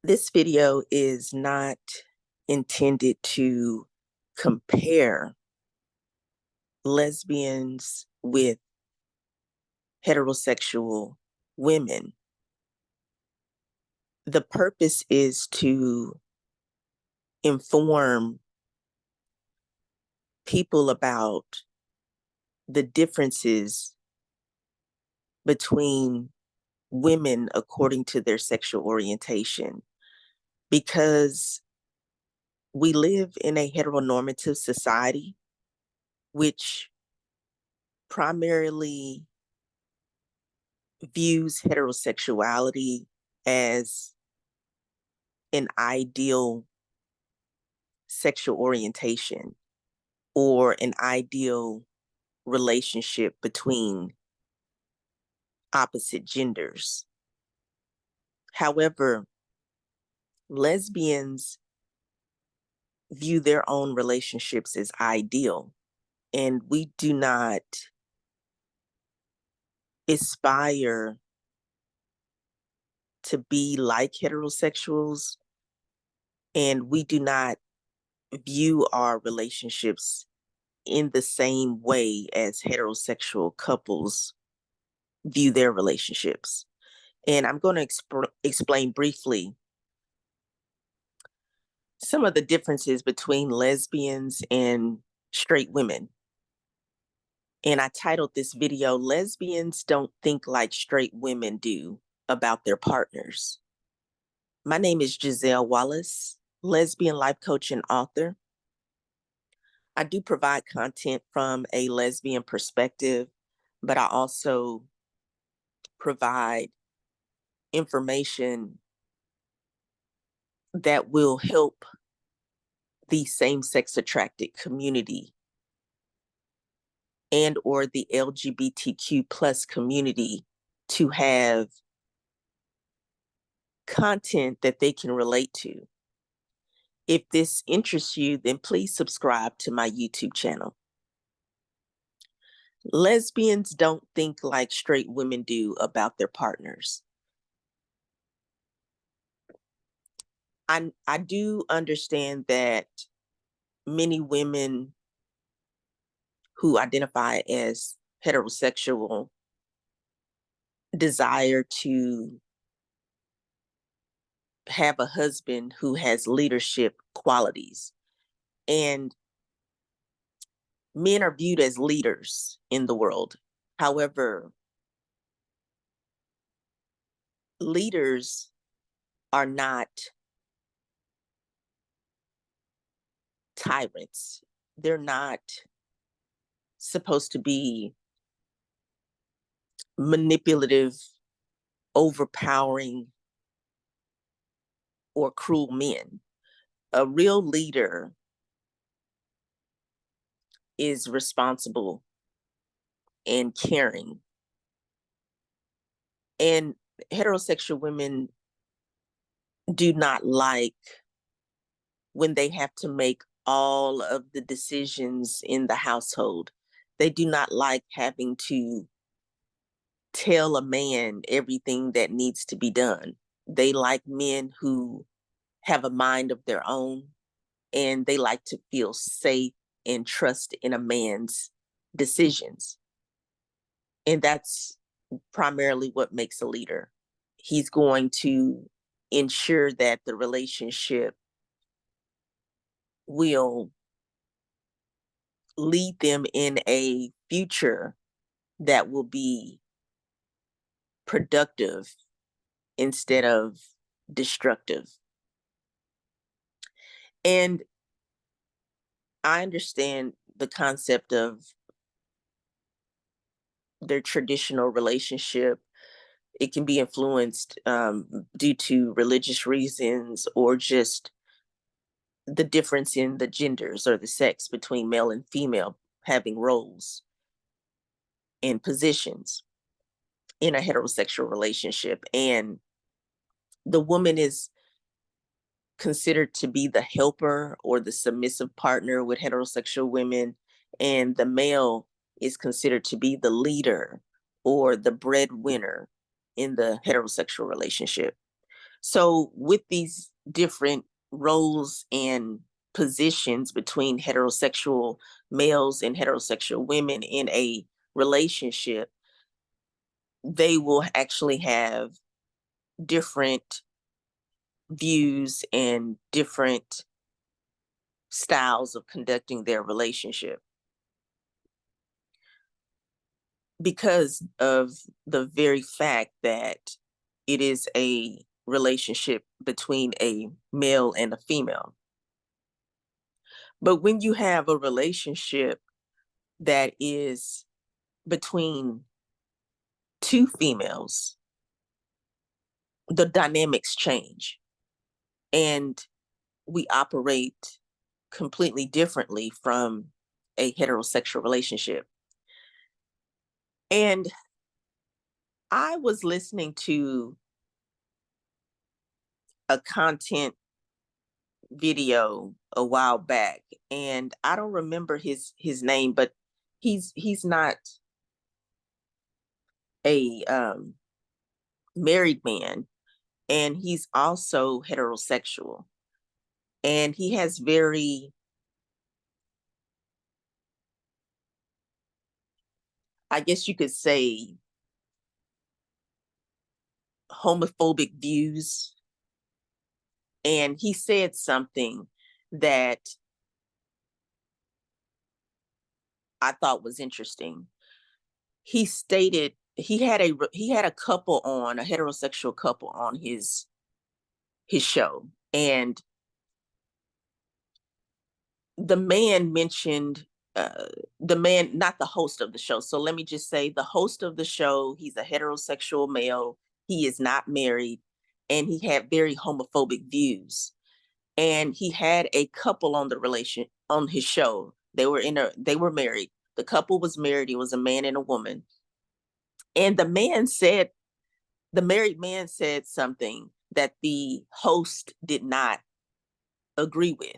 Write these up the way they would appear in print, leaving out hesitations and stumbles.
This video is not intended to compare lesbians with heterosexual women. The purpose is to inform people about the differences between women according to their sexual orientation, because we live in a heteronormative society, which primarily views heterosexuality as an ideal sexual orientation or an ideal relationship between opposite genders. However, lesbians view their own relationships as ideal, and we do not aspire to be like heterosexuals, and we do not view our relationships in the same way as heterosexual couples view their relationships. And I'm going to explain briefly some of the differences between lesbians and straight women. And I titled this video, Lesbians Don't Think Like Straight Women Do About Their Partners. My name is Giselle Wallace, lesbian life coach and author. I do provide content from a lesbian perspective, but I also provide information that will help the same-sex attracted community and or the LGBTQ plus community to have content that they can relate to. If this interests you, then please subscribe to my YouTube channel. Lesbians don't think like straight women do about their partners. I do understand that many women who identify as heterosexual desire to have a husband who has leadership qualities. And men are viewed as leaders in the world. However, leaders are not tyrants. They're not supposed to be manipulative, overpowering, or cruel men. A real leader is responsible and caring. And heterosexual women do not like when they have to make all of the decisions in the household. They do not like having to tell a man everything that needs to be done. They like men who have a mind of their own, and they like to feel safe and trust in a man's decisions. And that's primarily what makes a leader. He's going to ensure that the relationship will lead them in a future that will be productive instead of destructive. And I understand the concept of their traditional relationship. It can be influenced due to religious reasons or just the difference in the genders or the sex between male and female having roles and positions in a heterosexual relationship. And the woman is considered to be the helper or the submissive partner with heterosexual women, and the male is considered to be the leader or the breadwinner in the heterosexual relationship. So with these different roles and positions between heterosexual males and heterosexual women in a relationship, they will actually have different views and different styles of conducting their relationship because of the very fact that it is a relationship between a male and a female. But when you have a relationship that is between two females, the dynamics change and we operate completely differently from a heterosexual relationship. And I was listening to a content video a while back, and I don't remember his name, but he's not a married man, and he's also heterosexual, and he has very, I guess you could say, homophobic views. And he said something that I thought was interesting. He stated he had a couple on, a heterosexual couple on his show, and the man mentioned the man, not the host of the show. So let me just say the host of the show, he's a heterosexual male. He is not married, and he had very homophobic views. And he had a couple on the relation on his show. They were married. The couple was married. It was a man and a woman. And the married man said something that the host did not agree with.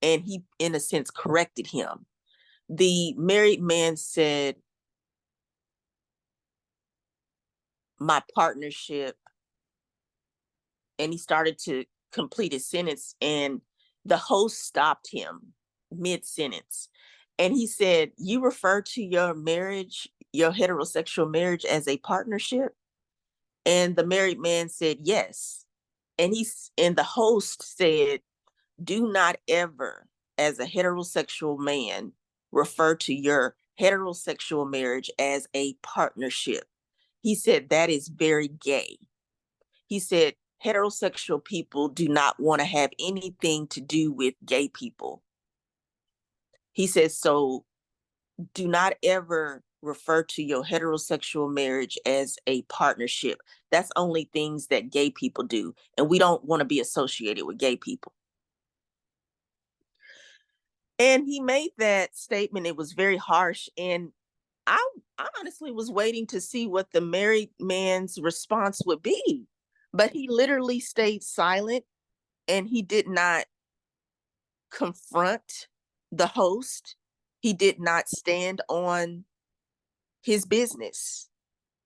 And he, in a sense, corrected him. The married man said, my partnership, and he started to complete his sentence, and the host stopped him mid-sentence. And he said, you refer to your marriage, your heterosexual marriage, as a partnership? And the married man said, yes. And the host said, do not ever, as a heterosexual man, refer to your heterosexual marriage as a partnership. He said, that is very gay. He said, heterosexual people do not want to have anything to do with gay people. He says, so do not ever refer to your heterosexual marriage as a partnership. That's only things that gay people do. And we don't want to be associated with gay people. And he made that statement. It was very harsh. And I, I honestly was waiting to see what the married man's response would be. But he literally stayed silent, and he did not confront the host. He did not stand on his business.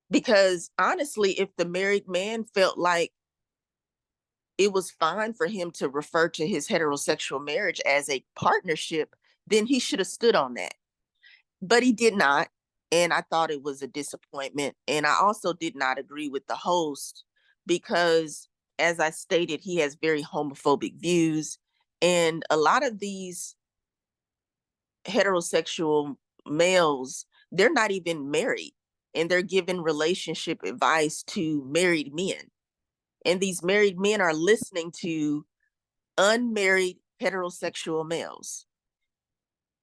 Because honestly, if the married man felt like it was fine for him to refer to his heterosexual marriage as a partnership, then he should have stood on that. But he did not. And I thought it was a disappointment. And I also did not agree with the host because, as I stated, he has very homophobic views. And a lot of these heterosexual males, they're not even married, and they're giving relationship advice to married men. And these married men are listening to unmarried heterosexual males.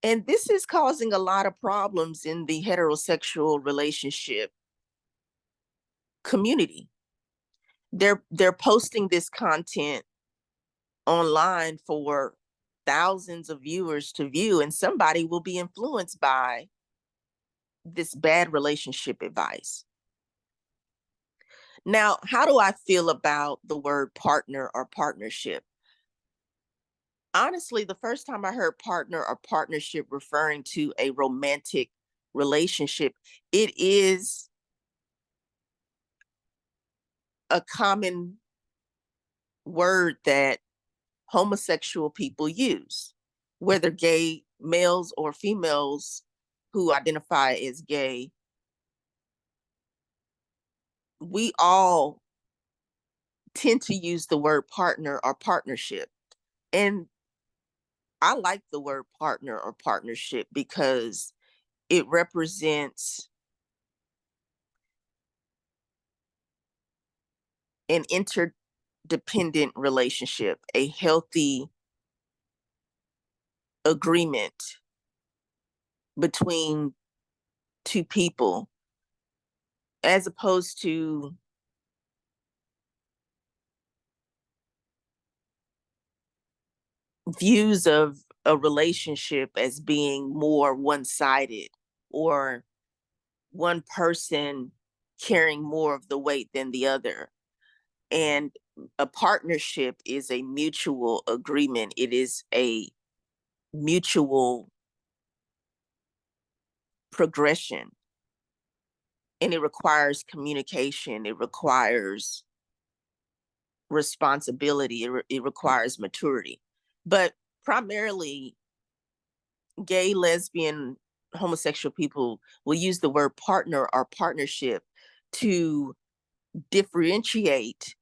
And this is causing a lot of problems in the heterosexual relationship community. They're posting this content online for thousands of viewers to view, and somebody will be influenced by this bad relationship advice. Now, how do I feel about the word partner or partnership? Honestly, the first time I heard partner or partnership referring to a romantic relationship, it is a common word that homosexual people use, whether gay males or females who identify as gay. We all tend to use the word partner or partnership. And I like the word partner or partnership because it represents an interdependent relationship, a healthy agreement between two people, as opposed to views of a relationship as being more one-sided, or one person carrying more of the weight than the other. And a partnership is a mutual agreement. It is a mutual progression, and it requires communication. It requires responsibility. It requires maturity. But primarily, gay, lesbian, homosexual people will use the word partner or partnership to differentiate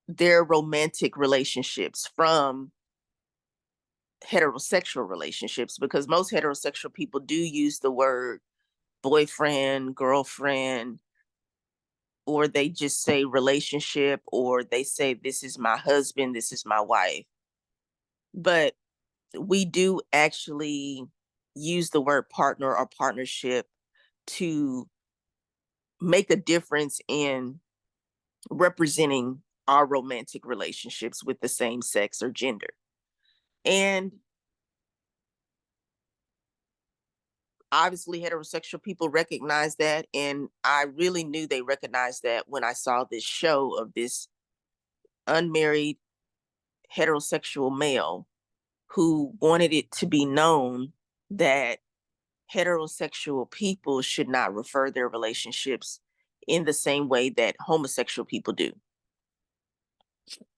their romantic relationships from heterosexual relationships, because most heterosexual people do use the word boyfriend, girlfriend, or they just say relationship, or they say this is my husband, this is my wife. But we do actually use the word partner or partnership to make a difference in representing our romantic relationships with the same sex or gender. And obviously, heterosexual people recognize that. And I really knew they recognized that when I saw this show of this unmarried heterosexual male who wanted it to be known that heterosexual people should not refer their relationships in the same way that homosexual people do.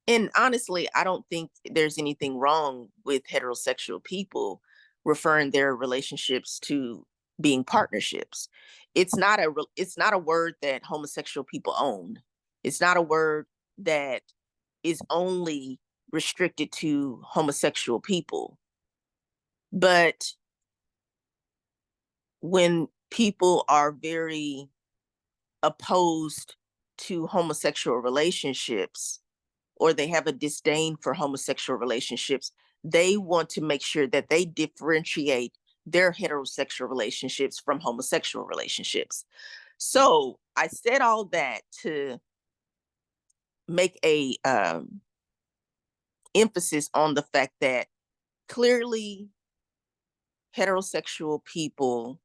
And honestly, I don't think there's anything wrong with heterosexual people referring their relationships to being partnerships. It's not a word that homosexual people own. It's not a word that is only restricted to homosexual people. But when people are very opposed to homosexual relationships, or they have a disdain for homosexual relationships, they want to make sure that they differentiate their heterosexual relationships from homosexual relationships. So I said all that to make a emphasis on the fact that clearly heterosexual people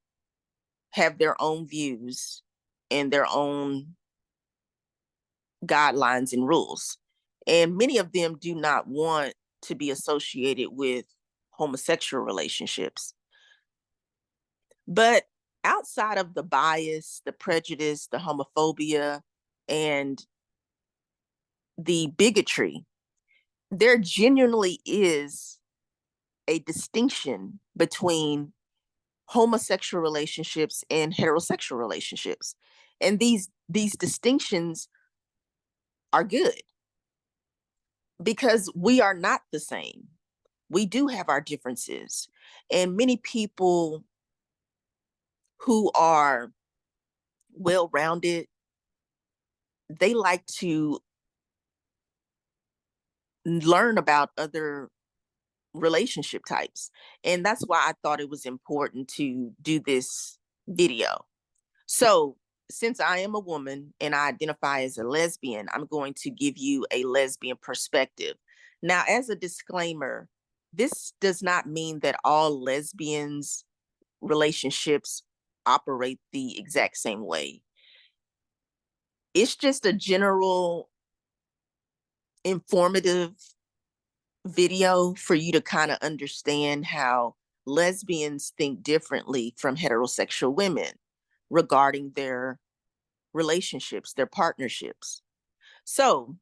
have their own views and their own guidelines and rules. And many of them do not want to be associated with homosexual relationships. But outside of the bias, the prejudice, the homophobia, and the bigotry, there genuinely is a distinction between homosexual relationships and heterosexual relationships. And these distinctions are good because we are not the same. We do have our differences. And many people who are well rounded, they like to learn about other relationship types. And that's why I thought it was important to do this video. So, since I am a woman and I identify as a lesbian, I'm going to give you a lesbian perspective. Now, as a disclaimer, this does not mean that all lesbians' relationships operate the exact same way. It's just a general informative video for you to kind of understand how lesbians think differently from heterosexual women regarding their relationships, their partnerships. So,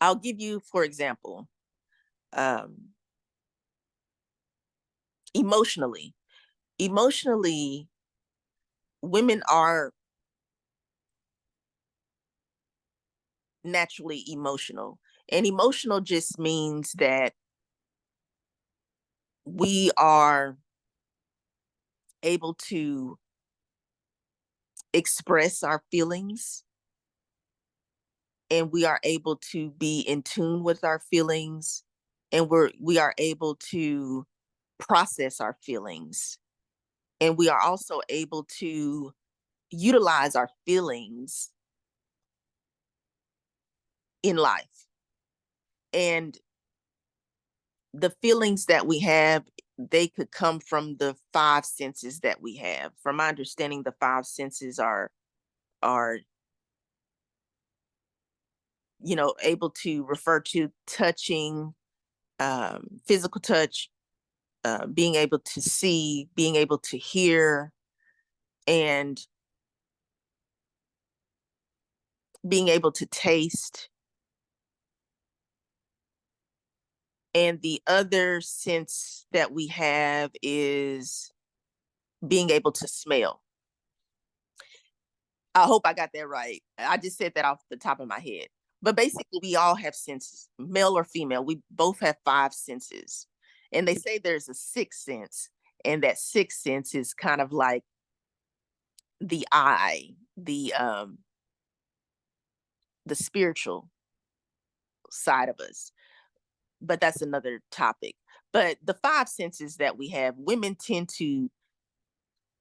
I'll give you, for example, um, emotionally. Emotionally, women are naturally emotional. And emotional just means that we are able to express our feelings, and we are able to be in tune with our feelings, and we are able to process our feelings, and we are also able to utilize our feelings in life. And the feelings that we have, they could come from the five senses that we have. From my understanding, the five senses are able to refer to touching, physical touch, being able to see, being able to hear, and being able to taste. And the other sense that we have is being able to smell. I hope I got that right. I just said that off the top of my head. But basically, we all have senses, male or female. We both have five senses. And they say there's a sixth sense. And that sixth sense is kind of like the eye, the spiritual side of us. But that's another topic. But the five senses that we have, women tend to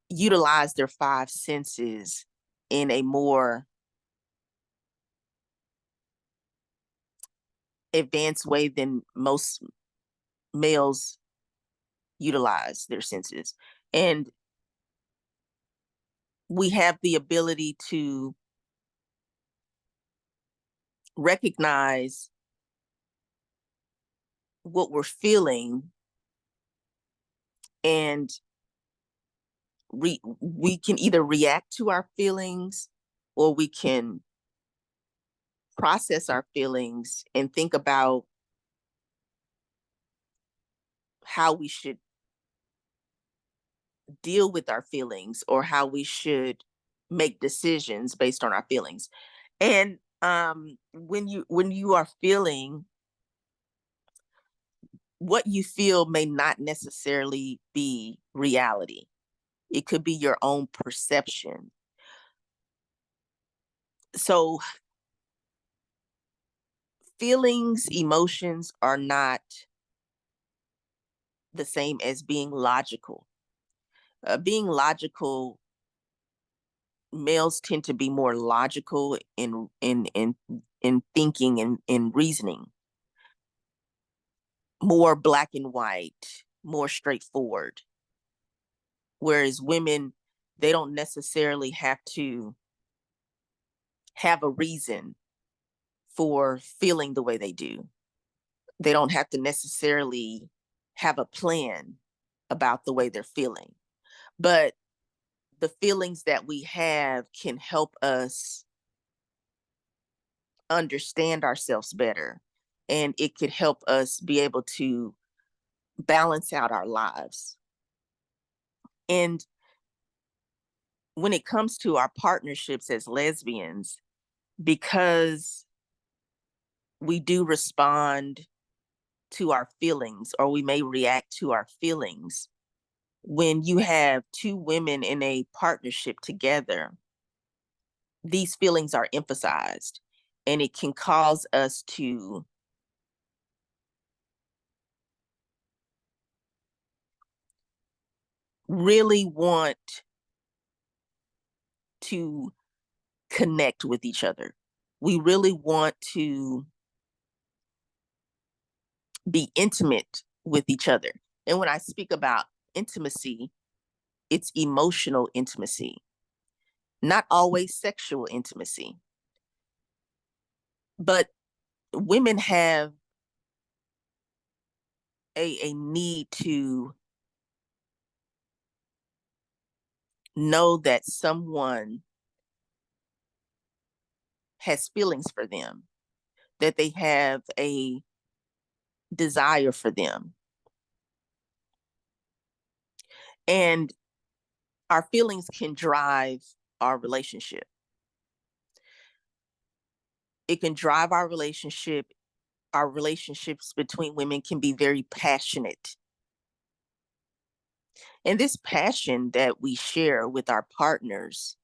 utilize their five senses in a more advanced way than most males utilize their senses. And we have the ability to recognize what we're feeling, and we can either react to our feelings, or we can process our feelings and think about how we should deal with our feelings, or how we should make decisions based on our feelings. And when you are feeling, what you feel may not necessarily be reality. It could be your own perception. So feelings, emotions are not the same as being logical. Being logical, males tend to be more logical in thinking and in reasoning, more black and white, more straightforward. Whereas women, they don't necessarily have to have a reason for feeling the way they do. They don't have to necessarily have a plan about the way they're feeling. But the feelings that we have can help us understand ourselves better. And it could help us be able to balance out our lives. And when it comes to our partnerships as lesbians, because we do respond to our feelings, or we may react to our feelings, when you have two women in a partnership together, these feelings are emphasized, and it can cause us to really want to connect with each other. We really want to be intimate with each other. And when I speak about intimacy, it's emotional intimacy, not always sexual intimacy. But women have a need to know that someone has feelings for them. that they have a desire for them. And our feelings can drive our relationship. It can drive our relationship. Our relationships between women can be very passionate. And this passion that we share with our partners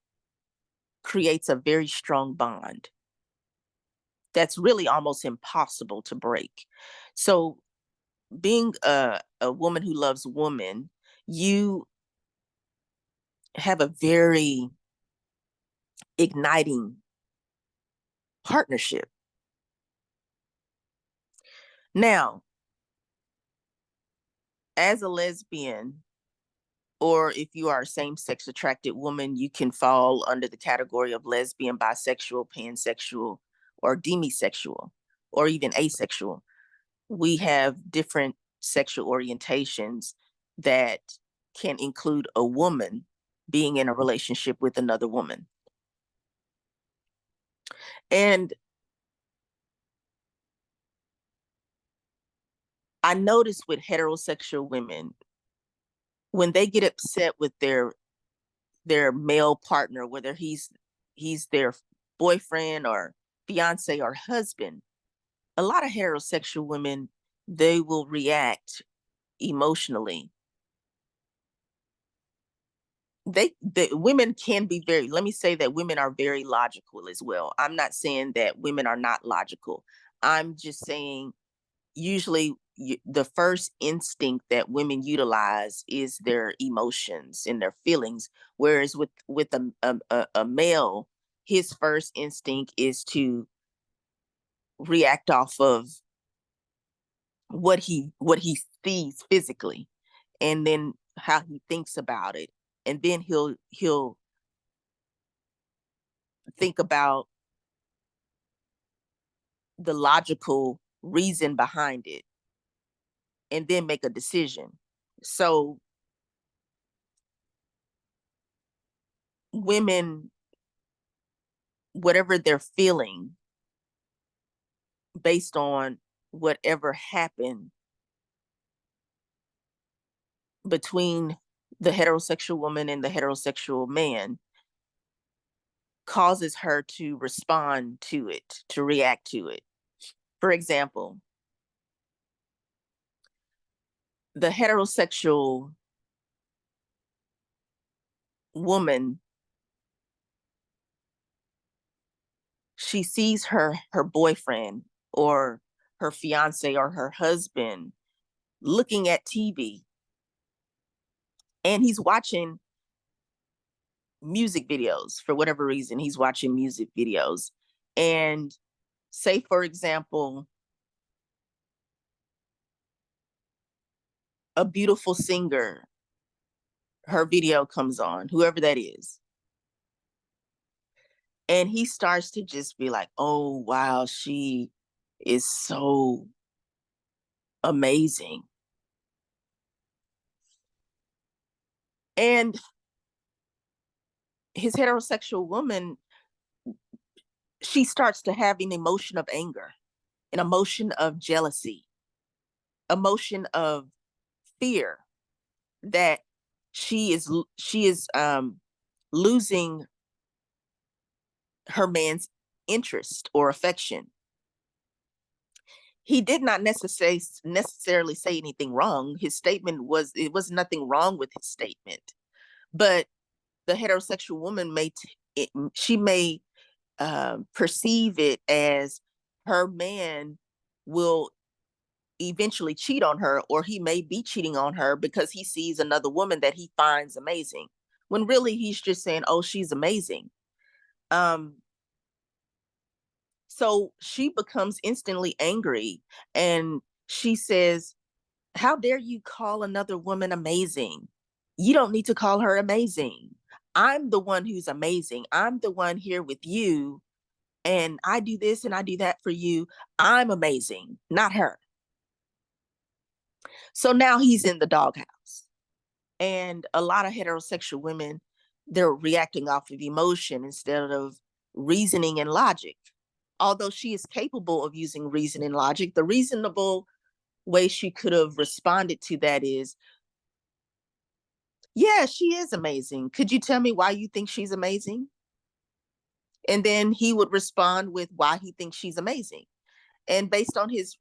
creates a very strong bond that's really almost impossible to break. So, being a woman who loves women, you have a very igniting partnership. Now, as a lesbian, or if you are a same-sex attracted woman, you can fall under the category of lesbian, bisexual, pansexual, or demisexual, or even asexual. We have different sexual orientations that can include a woman being in a relationship with another woman. And I notice with heterosexual women, when they get upset with their male partner, whether he's their boyfriend or fiance or husband, a lot of heterosexual women, they will react emotionally. The women can be very, let me say that women are very logical as well. I'm not saying that women are not logical. I'm just saying usually the first instinct that women utilize is their emotions and their feelings, whereas with a male, his first instinct is to react off of what he sees physically, and then how he thinks about it, and then he'll think about the logical reason behind it, and then make a decision. So women, whatever they're feeling based on whatever happened between the heterosexual woman and the heterosexual man, causes her to respond to it, to react to it. For example, the heterosexual woman, she sees her boyfriend or her fiance or her husband looking at TV, and he's watching music videos. For whatever reason, he's watching music videos. And say, for example, a beautiful singer, her video comes on, whoever that is. And he starts to just be like, oh, wow, she is so amazing. And his heterosexual woman, she starts to have an emotion of anger, an emotion of jealousy, emotion of fear that she is losing her man's interest or affection. He did not necessarily say anything wrong. His statement was, it was nothing wrong with his statement, but the heterosexual woman she may perceive it as her man will eventually cheat on her, or he may be cheating on her because he sees another woman that he finds amazing, when really he's just saying, oh, she's amazing. um so she becomes instantly angry, and she says, how dare you call another woman amazing? You don't need to call her amazing. I'm the one who's amazing. I'm the one here with you, and I do this and I do that for you. I'm amazing, not her. So now he's in the doghouse. And a lot of heterosexual women, they're reacting off of emotion instead of reasoning and logic. although she is capable of using reason and logic, the reasonable way she could have responded to that is, yeah, she is amazing. Could you tell me why you think she's amazing? And then he would respond with why he thinks she's amazing. And based on his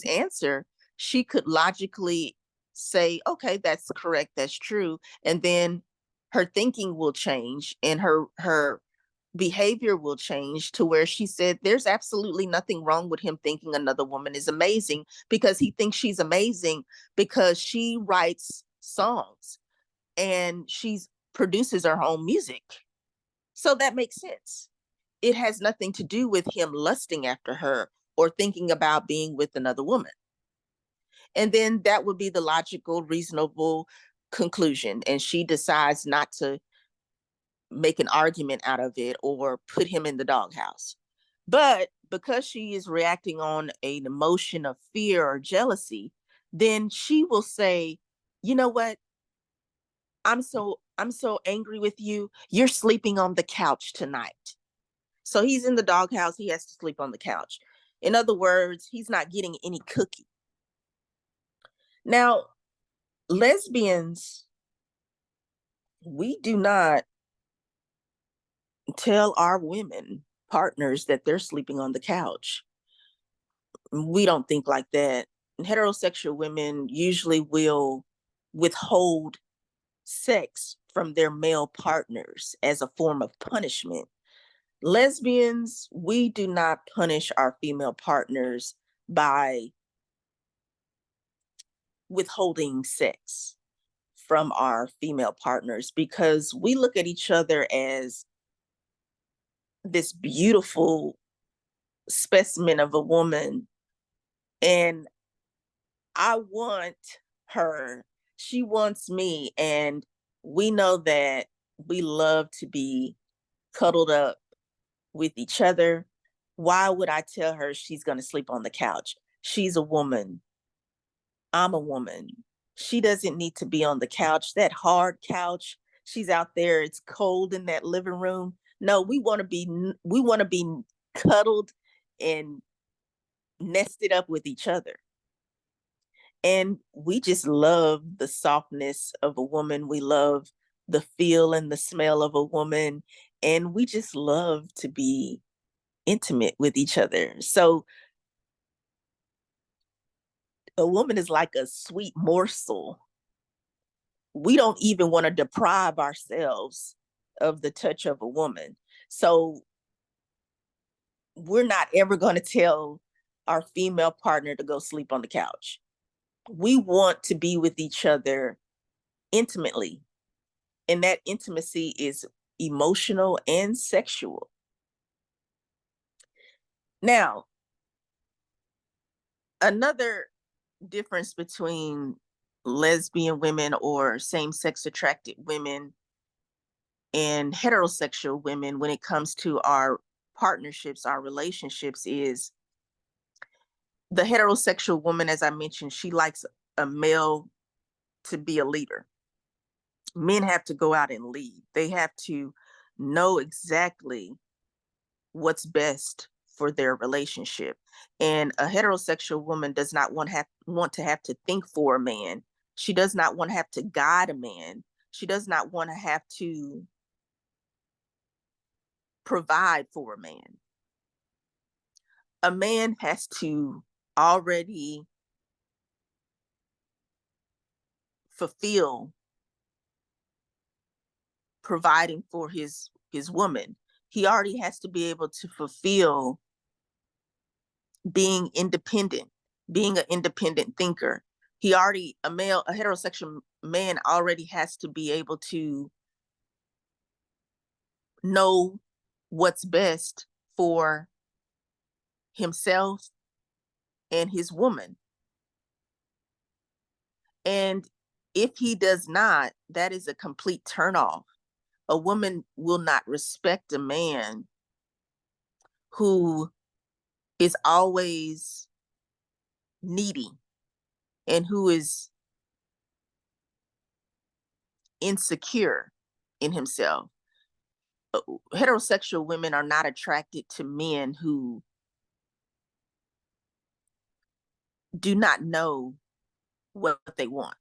answer, she could logically say, okay, that's correct, that's true. And then her thinking will change and her behavior will change to where she said there's absolutely nothing wrong with him thinking another woman is amazing, because he thinks she's amazing because she writes songs and she's produces her own music. So that makes sense. It has nothing to do with him lusting after her or thinking about being with another woman. And then that would be the logical, reasonable conclusion. And she decides not to make an argument out of it or put him in the doghouse. But because she is reacting on an emotion of fear or jealousy, then she will say, you know what? I'm so angry with you. You're sleeping on the couch tonight. So he's in the doghouse. He has to sleep on the couch. In other words, he's not getting any cookie. Now, lesbians, we do not tell our women partners that they're sleeping on the couch. We don't think like that. Heterosexual women usually will withhold sex from their male partners as a form of punishment. Lesbians, we do not punish our female partners by withholding sex from our female partners, because we look at each other as this beautiful specimen of a woman, and I want her, she wants me, and we know that we love to be cuddled up with each other. Why would I tell her she's going to sleep on the couch? She's a woman. I'm a woman. She doesn't need to be on the couch, that hard couch. She's out there. It's cold in that living room. No, we want to be cuddled and nested up with each other. And we just love the softness of a woman. We love the feel and the smell of a woman. And we just love to be intimate with each other. So a woman is like a sweet morsel. We don't even want to deprive ourselves of the touch of a woman. So we're not ever going to tell our female partner to go sleep on the couch. We want to be with each other intimately. And that intimacy is emotional and sexual. Now, another difference between lesbian women or same-sex attracted women and heterosexual women when it comes to our partnerships, our relationships, is the heterosexual woman, as I mentioned, she likes a male to be a leader. Men have to go out and lead. They have to know exactly what's best for their relationship. And a heterosexual woman does not want to have to think for a man. She does not want to have to guide a man. She does not want to have to provide for a man. A man has to already fulfill providing for his woman. He already has to be able to fulfill being independent, being an independent thinker. A heterosexual man already has to be able to know what's best for himself and his woman. And if he does not, that is a complete turnoff. A woman will not respect a man who is always needy and who is insecure in himself. Heterosexual women are not attracted to men who do not know what they want.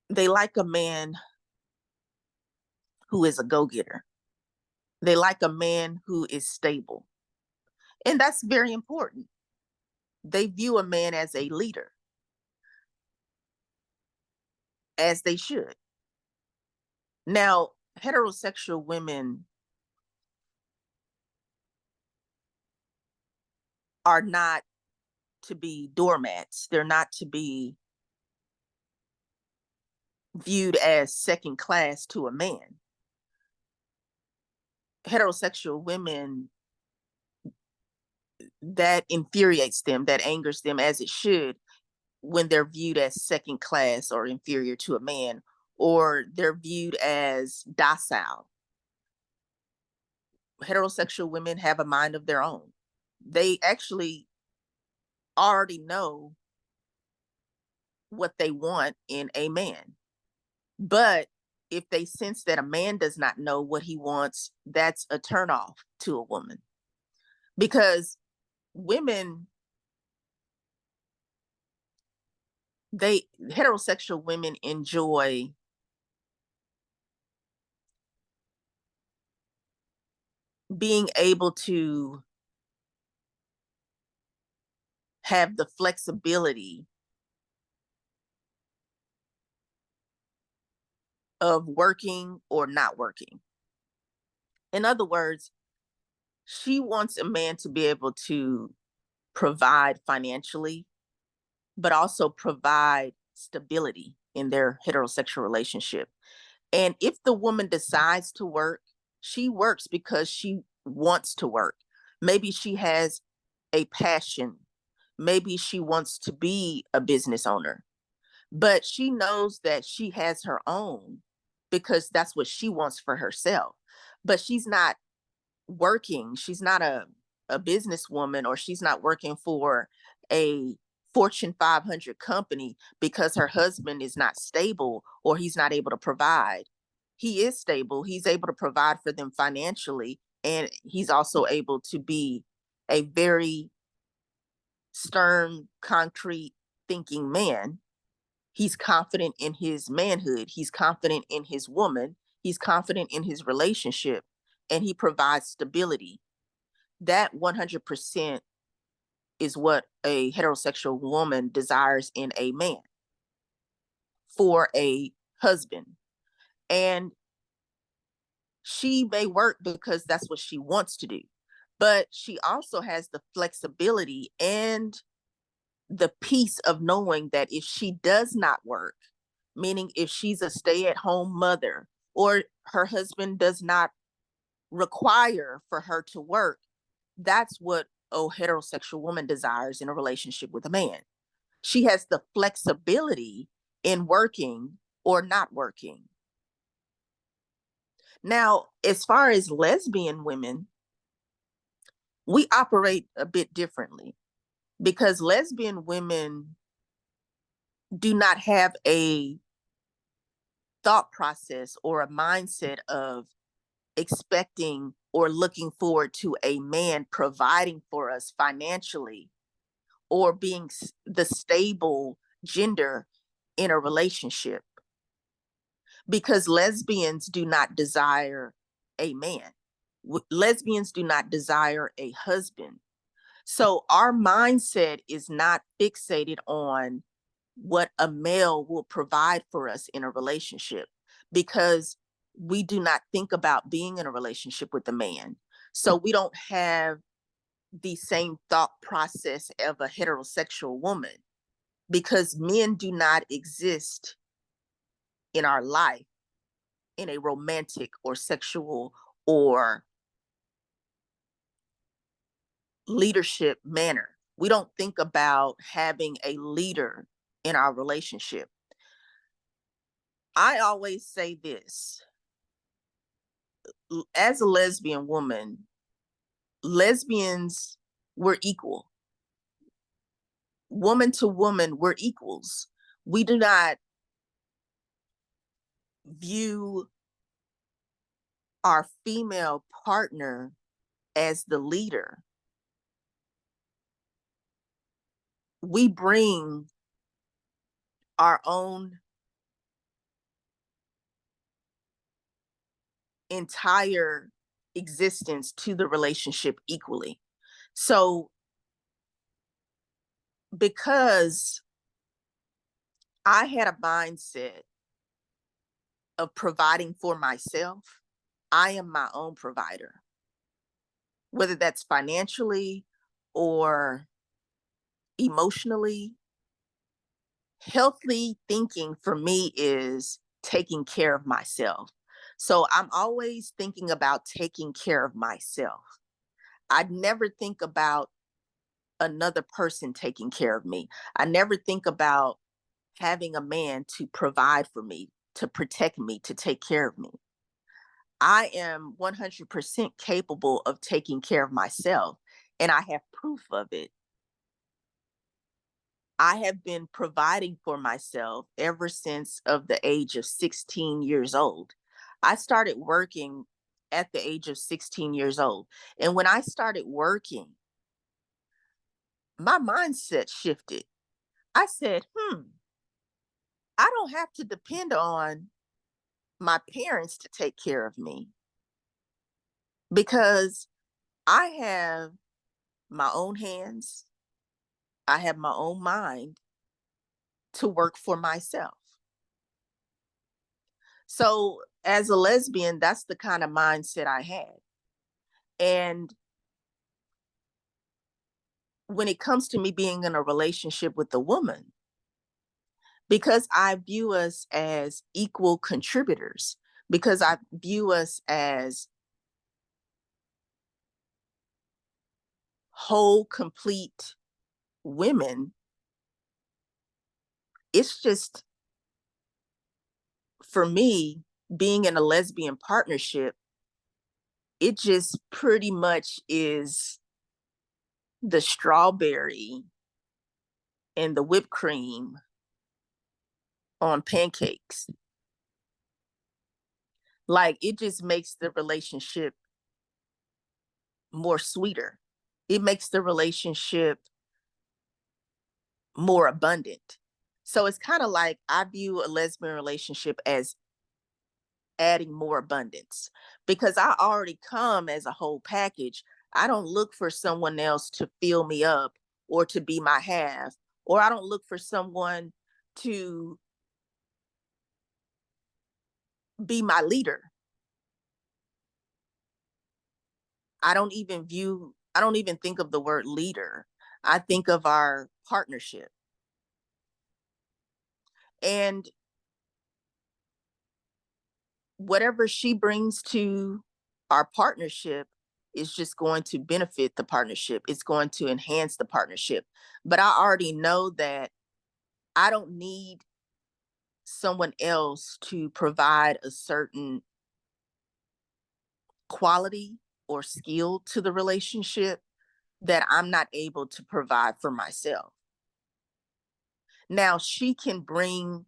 They like a man who is a go-getter. They like a man who is stable. And that's very important. They view a man as a leader, as they should. Now, heterosexual women are not to be doormats. They're not to be viewed as second class to a man. Heterosexual women, that infuriates them, that angers them, as it should, when they're viewed as second class or inferior to a man, or they're viewed as docile. Heterosexual women have a mind of their own. They actually already know what they want in a man. But if they sense that a man does not know what he wants, that's a turnoff to a woman. Because women, heterosexual women enjoy being able to have the flexibility of working or not working. In other words, she wants a man to be able to provide financially, but also provide stability in their heterosexual relationship. And if the woman decides to work, she works because she wants to work. Maybe she has a passion. Maybe she wants to be a business owner, but she knows that she has her own because that's what she wants for herself. But she's not working. She's not a businesswoman, or she's not working for a Fortune 500 company because her husband is not stable or he's not able to provide. He is stable. He's able to provide for them financially. And he's also able to be a very stern, concrete thinking man. He's confident in his manhood. He's confident in his woman. He's confident in his relationship, and he provides stability. That 100% is what a heterosexual woman desires in a man for a husband. And she may work because that's what she wants to do, but she also has the flexibility and the peace of knowing that if she does not work, meaning if she's a stay-at-home mother, or her husband does not require for her to work, that's what a heterosexual woman desires in a relationship with a man. She has the flexibility in working or not working. Now, as far as lesbian women, we operate a bit differently, because lesbian women do not have a thought process or a mindset of expecting or looking forward to a man providing for us financially, or being the stable gender in a relationship, because lesbians do not desire a man. Lesbians do not desire a husband. So our mindset is not fixated on what a male will provide for us in a relationship, because we do not think about being in a relationship with a man. So we don't have the same thought process of a heterosexual woman, because men do not exist in our life in a romantic or sexual or leadership manner. We don't think about having a leader in our relationship. I always say this: as a lesbian woman, lesbians, we're equal. Woman to woman, we're equals. We do not view our female partner as the leader. we bring our own entire existence to the relationship equally. So because I had a mindset of providing for myself, I am my own provider, whether that's financially or emotionally. Healthy thinking for me is taking care of myself. So I'm always thinking about taking care of myself. I never think about another person taking care of me. I never think about having a man to provide for me, to protect me, to take care of me. I am 100% capable of taking care of myself, and I have proof of it. I have been providing for myself ever since of the age of 16 years old. I started working at the age of 16 years old. And when I started working, my mindset shifted. I said, I don't have to depend on my parents to take care of me because I have my own hands, I have my own mind to work for myself. So, as a lesbian, that's the kind of mindset I had. And when it comes to me being in a relationship with a woman, because I view us as equal contributors, because I view us as whole, complete women, it's just for me, being in a lesbian partnership, it just pretty much is the strawberry and the whipped cream on pancakes. Like it just makes the relationship more sweeter. It makes the relationship more abundant. So it's kind of like I view a lesbian relationship as adding more abundance because I already come as a whole package. I don't look for someone else to fill me up or to be my half, or I don't look for someone to be my leader. I don't even think of the word leader. I think of our partnership. And whatever she brings to our partnership is just going to benefit the partnership. It's going to enhance the partnership. But I already know that I don't need someone else to provide a certain quality or skill to the relationship that I'm not able to provide for myself. Now, she can bring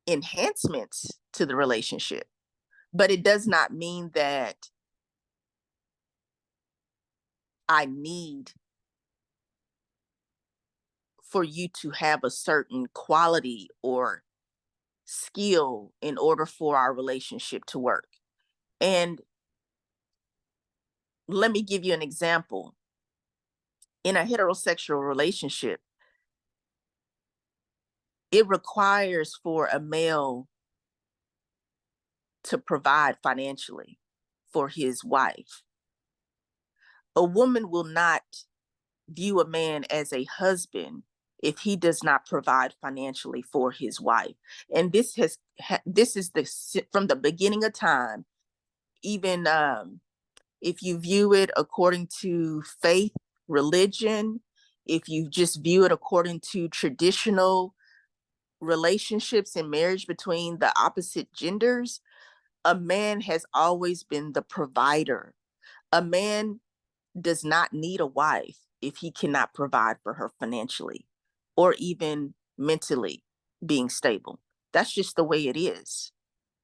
enhancements to the relationship, but it does not mean that I need for you to have a certain quality or skill in order for our relationship to work. And let me give you an example. In a heterosexual relationship, it requires for a male to provide financially for his wife. A woman will not view a man as a husband if he does not provide financially for his wife. And this is from the beginning of time. Even if you view it according to faith, religion, if you just view it according to traditional relationships and marriage between the opposite genders, a man has always been the provider. A man does not need a wife if he cannot provide for her financially or even mentally being stable. That's just the way it is.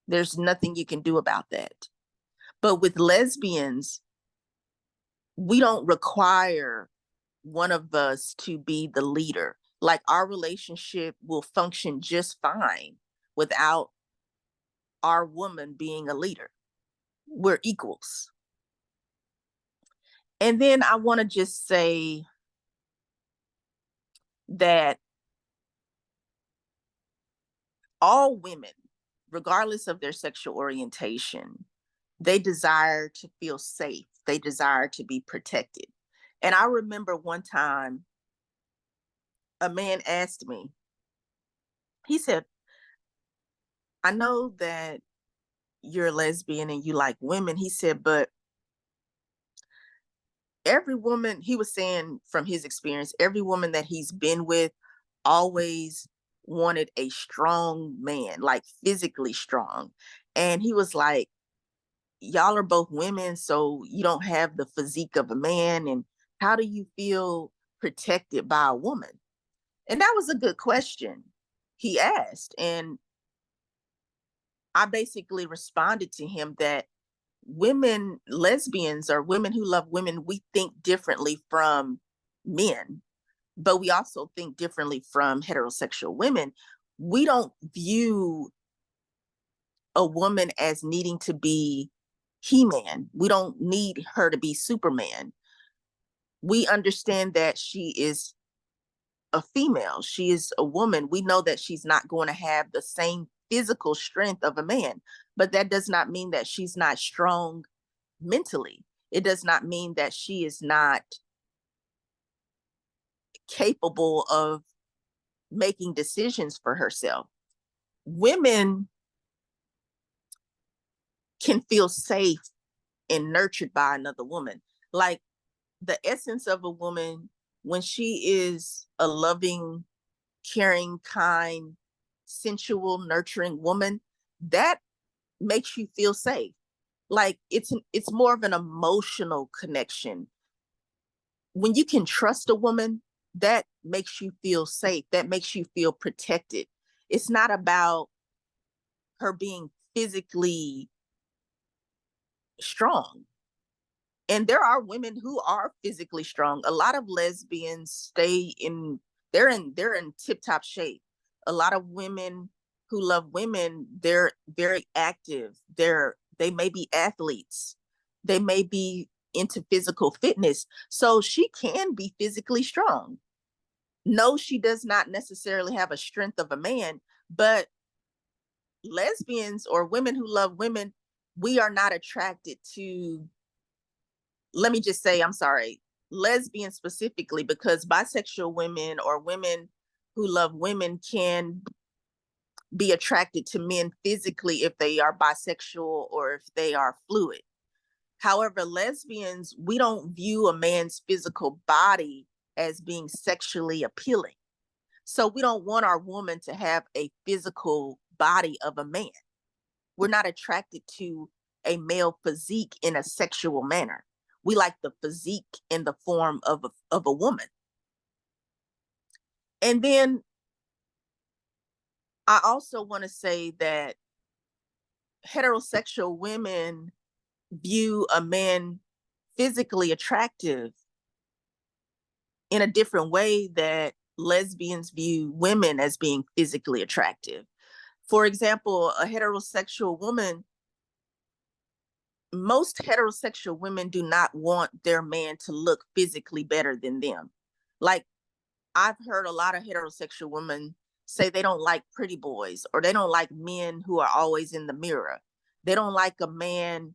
There's nothing you can do about that. But with lesbians, we don't require one of us to be the leader. Like our relationship will function just fine without our woman being a leader. We're equals. And then I want to just say that all women, regardless of their sexual orientation, they desire to feel safe. They desire to be protected. And I remember one time a man asked me, he said, I know that you're a lesbian and you like women. He said, but every woman, he was saying from his experience, every woman that he's been with always wanted a strong man, like physically strong. And he was like, y'all are both women, so you don't have the physique of a man. And how do you feel protected by a woman? And that was a good question he asked. And I basically responded to him that women, lesbians, or women who love women, we think differently from men, but we also think differently from heterosexual women. We don't view a woman as needing to be He-Man. We don't need her to be Superman. We understand that she is a female. She is a woman. We know that she's not going to have the same physical strength of a man, but that does not mean that she's not strong mentally. It does not mean that she is not capable of making decisions for herself. Women can feel safe and nurtured by another woman. Like the essence of a woman, when she is a loving, caring, kind, sensual, nurturing woman, that makes you feel safe. Like it's more of an emotional connection. When you can trust a woman, that makes you feel safe. That makes you feel protected. It's not about her being physically strong. And there are women who are physically strong. A lot of lesbians they're in tip-top shape. A lot of women who love women, they're very active. They may be athletes. They may be into physical fitness. So she can be physically strong. No, she does not necessarily have a strength of a man, but lesbians or women who love women, we are not attracted to, let me just say, I'm sorry, lesbians specifically, because bisexual women or women who love women can be attracted to men physically if they are bisexual or if they are fluid. However, lesbians, we don't view a man's physical body as being sexually appealing. So we don't want our woman to have a physical body of a man. We're not attracted to a male physique in a sexual manner. We like the physique in the form of a woman. And then I also want to say that heterosexual women view a man physically attractive in a different way that lesbians view women as being physically attractive. For example, a heterosexual woman, most heterosexual women do not want their man to look physically better than them. Like I've heard a lot of heterosexual women say they don't like pretty boys, or they don't like men who are always in the mirror. They don't like a man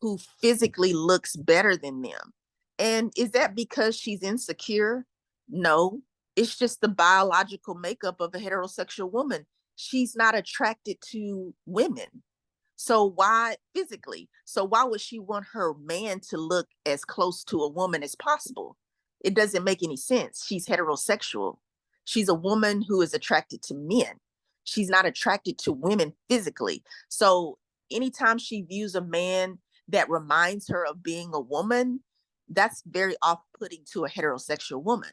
who physically looks better than them. And is that because she's insecure? No, it's just the biological makeup of a heterosexual woman. She's not attracted to women. So why physically? So why would she want her man to look as close to a woman as possible? It doesn't make any sense. She's heterosexual. She's a woman who is attracted to men. She's not attracted to women physically. So anytime she views a man that reminds her of being a woman, that's very off-putting to a heterosexual woman.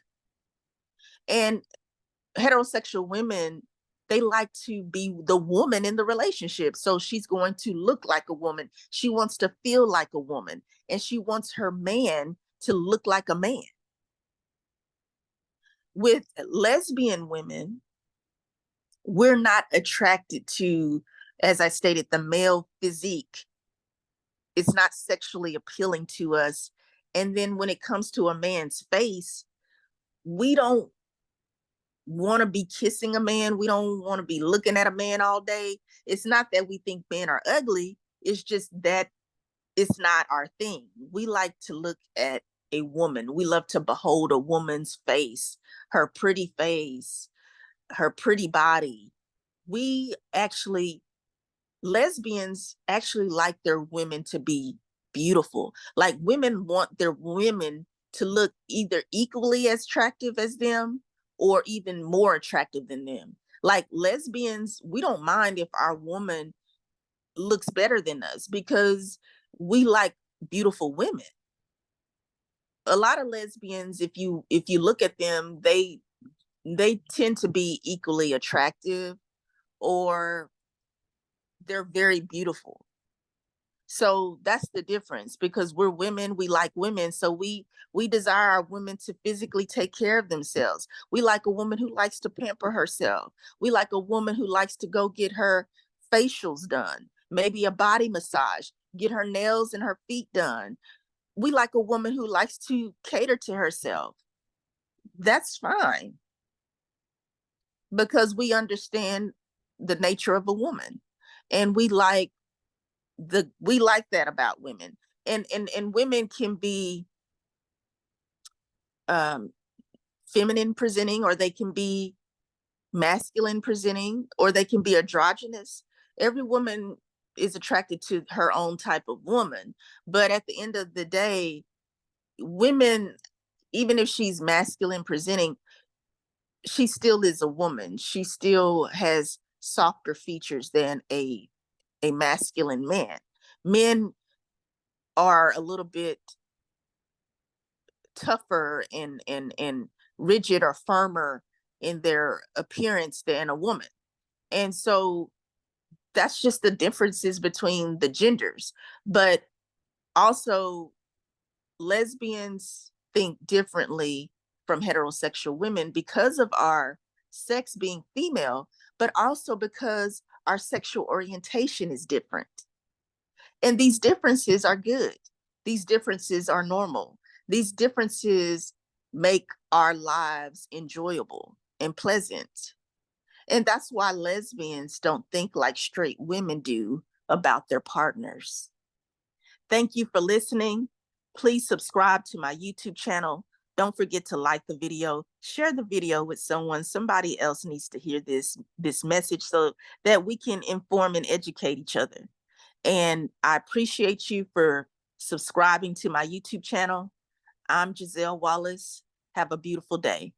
And heterosexual women, they like to be the woman in the relationship. So she's going to look like a woman. She wants to feel like a woman, and she wants her man to look like a man. With lesbian women, we're not attracted to, as I stated, the male physique. It's not sexually appealing to us. And then when it comes to a man's face, we don't want to be kissing a man. We don't want to be looking at a man all day. It's not that we think men are ugly. It's just that it's not our thing. We like to look at a woman. We love to behold a woman's face, her pretty face, her pretty body. We actually, lesbians actually like their women to be beautiful. Like, women want their women to look either equally as attractive as them or even more attractive than them. Like, lesbians, we don't mind if our woman looks better than us because we like beautiful women. A lot of lesbians, if you look at them, they tend to be equally attractive, or they're very beautiful. So that's the difference, because we're women, we like women, so we desire our women to physically take care of themselves. We like a woman who likes to pamper herself. We like a woman who likes to go get her facials done, maybe a body massage, get her nails and her feet done. We like a woman who likes to cater to herself. That's fine, because we understand the nature of a woman, and we like that about women. And women can be um feminine presenting, or they can be masculine presenting, or they can be androgynous. Every woman is attracted to her own type of woman, but at the end of the day, women, even if she's masculine presenting, she still is a woman. She still has softer features than a masculine man. Men are a little bit tougher and rigid or firmer in their appearance than a woman. And so that's just the differences between the genders. But also, lesbians think differently from heterosexual women because of our sex being female, but also because our sexual orientation is different. And these differences are good. These differences are normal. These differences make our lives enjoyable and pleasant. And that's why lesbians don't think like straight women do about their partners. Thank you for listening. Please subscribe to my YouTube channel. Don't forget to like the video, share the video with someone. Somebody else needs to hear this message so that we can inform and educate each other. And I appreciate you for subscribing to my YouTube channel. I'm Giselle Wallace. Have a beautiful day.